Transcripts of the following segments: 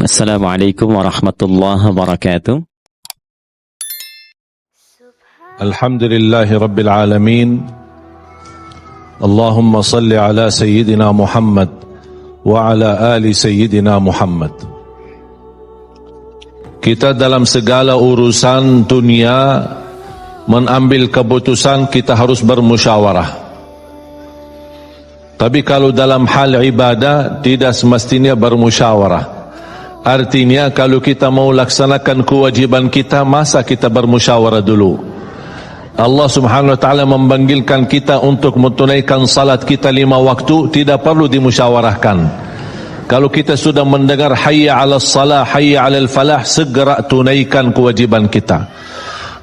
Assalamualaikum warahmatullahi wabarakatuh. Alhamdulillahi Rabbil Alamin. Allahumma salli ala Sayyidina Muhammad wa ala ali Sayyidina Muhammad. Kita dalam segala urusan dunia mengambil keputusan kita harus bermusyawarah. Tapi kalau dalam hal ibadah tidak semestinya bermusyawarah. Artinya kalau kita mau laksanakan kewajiban kita, masa kita bermusyawarah dulu? Allah subhanahu wa ta'ala memanggilkan kita untuk menunaikan salat kita 5 waktu, tidak perlu dimusyawarahkan. Kalau kita sudah mendengar hayya 'alas salah, hayya 'alal falah, segera tunaikan kewajiban kita.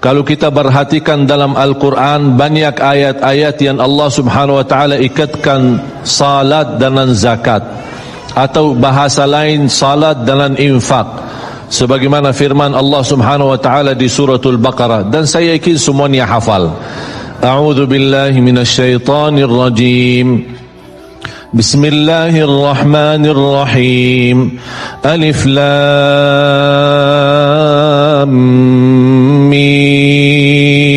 Kalau kita perhatikan dalam Al-Quran, banyak ayat-ayat yang Allah subhanahu wa ta'ala ikatkan salat dengan zakat, atau bahasa lain salat dengan infak, sebagaimana firman Allah subhanahu wa ta'ala di suratul Baqarah, dan saya yakin semuanya hafal. A'udzu billahi minasyaitonir rajim. Bismillahirrahmanirrahim. Alif lam mim.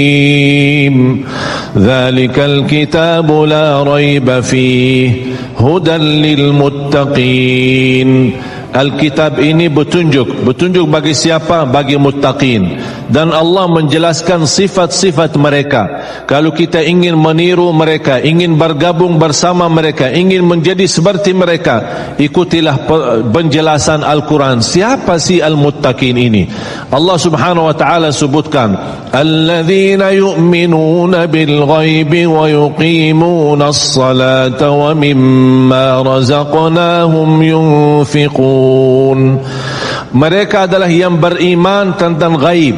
Dzalikal kitabu la raiba fihi hudan lil muttaqin. Alkitab ini petunjuk bagi siapa? Bagi muttaqin. Dan Allah menjelaskan sifat-sifat mereka. Kalau kita ingin meniru mereka, ingin bergabung bersama mereka, ingin menjadi seperti mereka, ikutilah penjelasan Al-Quran. Siapa sih al-muttaqin ini? Allah subhanahu wa ta'ala sebutkan, alladzina yu'minuna bil ghaibi wa yuqimuna as-salata wa mimma razaqnahum yunfiqun. Mereka adalah yang beriman tentang gaib.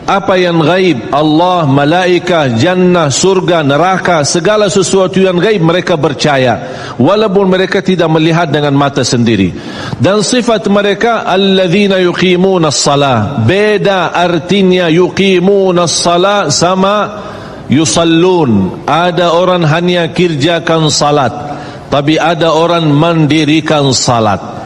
Apa yang gaib? Allah, malaikat, jannah, surga, neraka, segala sesuatu yang gaib mereka percaya, walaupun mereka tidak melihat dengan mata sendiri. Dan sifat mereka alladzina yuqimuna as-salah. Beda artinya yuqimuna as-salah sama yusallun. Ada orang hanya kerjakan salat, tapi ada orang mendirikan salat.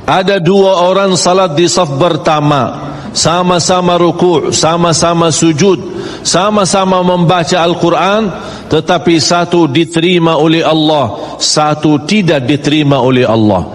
Ada 2 orang salat di saf pertama, sama-sama ruku', sama-sama sujud, sama-sama membaca Al-Quran, tetapi satu diterima oleh Allah, satu tidak diterima oleh Allah.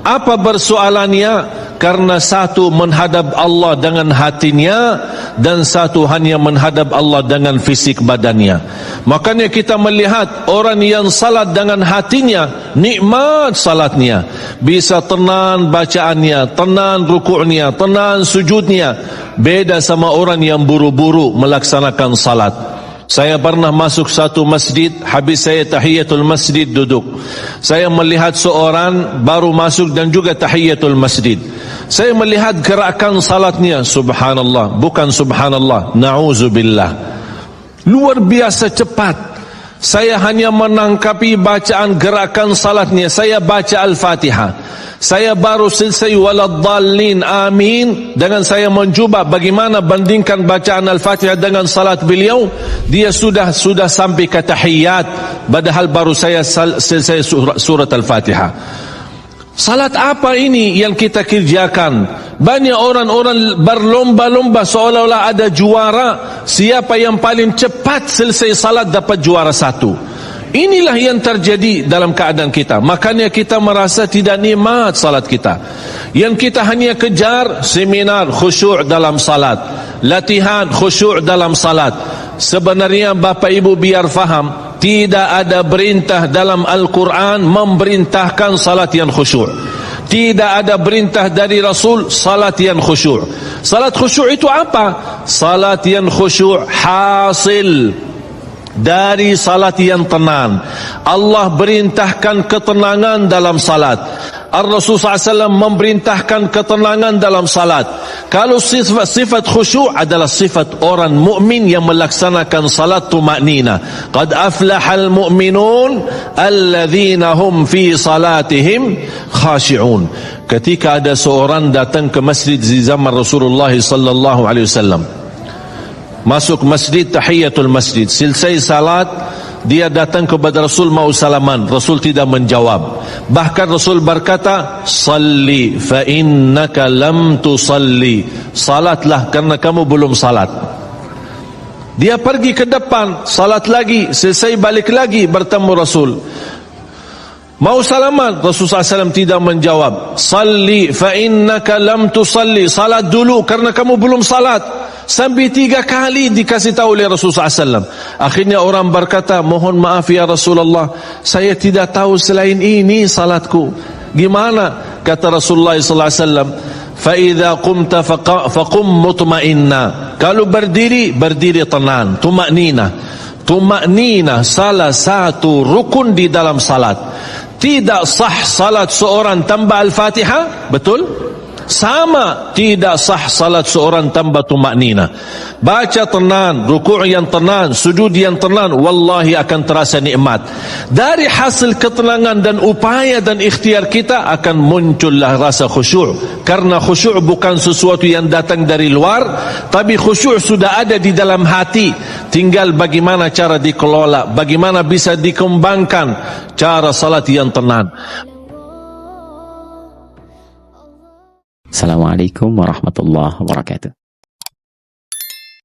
Apa persoalannya? Karena satu menghadap Allah dengan hatinya, dan satu hanya menghadap Allah dengan fisik badannya. Makanya kita melihat orang yang salat dengan hatinya, nikmat salatnya, bisa tenang bacaannya, tenang rukuknya, tenang sujudnya. Beda sama orang yang buru-buru melaksanakan salat. Saya pernah masuk satu masjid, habis saya tahiyatul masjid duduk. Saya melihat seorang baru masuk dan juga tahiyatul masjid. Saya melihat gerakan salatnya, subhanallah, bukan subhanallah, na'udzubillah, luar biasa cepat. Saya hanya menangkapi bacaan gerakan salatnya. Saya baca Al-Fatihah, saya baru selesai waladdallin amin, dengan saya mencuba bagaimana bandingkan bacaan Al-Fatihah dengan salat beliau, dia sudah sampai ke tahiyat, padahal baru saya selesai surat Al-Fatihah. Salat apa ini yang kita kerjakan? Banyak orang-orang berlomba-lomba seolah-olah ada juara. Siapa yang paling cepat selesai salat dapat juara 1. Inilah yang terjadi dalam keadaan kita. Makanya kita merasa tidak nikmat salat kita. Yang kita hanya kejar seminar khusyuk dalam salat, latihan khusyuk dalam salat. Sebenarnya Bapak Ibu biar faham, tidak ada perintah dalam Al-Quran memerintahkan salat yang khusyuk. Tidak ada perintah dari Rasul salat yang khusyuk. Salat khusyuk itu apa? Salat yang khusyuk hasil dari salat yang tenang. Allah perintahkan ketenangan dalam salat. Ar-Rasul SAW memerintahkan ketenangan dalam salat. Kalau sifat khusyuk adalah sifat orang mukmin yang melaksanakan salat tuma'nina. Qad aflahal mu'minun alladzina hum fi salatihim khashi'un. Ketika ada seorang datang ke masjid di zaman Rasulullah sallallahu alaihi wasallam, masuk masjid tahiyatul masjid, selesai salat dia datang kepada Rasul mau salaman, Rasul tidak menjawab. Bahkan Rasul berkata, salli fa innaka lam tusalli, salatlah karena kamu belum salat. Dia pergi ke depan, salat lagi, selesai balik lagi bertemu Rasul. Mau salaman, Rasulullah SAW tidak menjawab. Salli fa innaka lam tusalli, salat dulu karena kamu belum salat. Sampai 3 kali dikasih tahu oleh Rasulullah SAW. Akhirnya orang berkata, mohon maaf ya Rasulullah, saya tidak tahu selain ini salatku. Gimana? Kata Rasulullah SAW, fa idza qumta faqum mutma'inna. Kalau berdiri, berdiri tenang, tumaknina. Tumaknina salah satu rukun di dalam salat. Tidak sah salat seorang tanpa Al-Fatihah, betul? Sama tidak sah salat seorang tanpa tumaknina. Baca tenang, rukuk yang tenang, sujud yang tenang, wallahi akan terasa nikmat. Dari hasil ketenangan dan upaya dan ikhtiar kita akan muncullah rasa khusyuk. Karena khusyuk bukan sesuatu yang datang dari luar, tapi khusyuk sudah ada di dalam hati. Tinggal bagaimana cara dikelola, bagaimana bisa dikembangkan cara salat yang tenang. Assalamualaikum warahmatullahi wabarakatuh.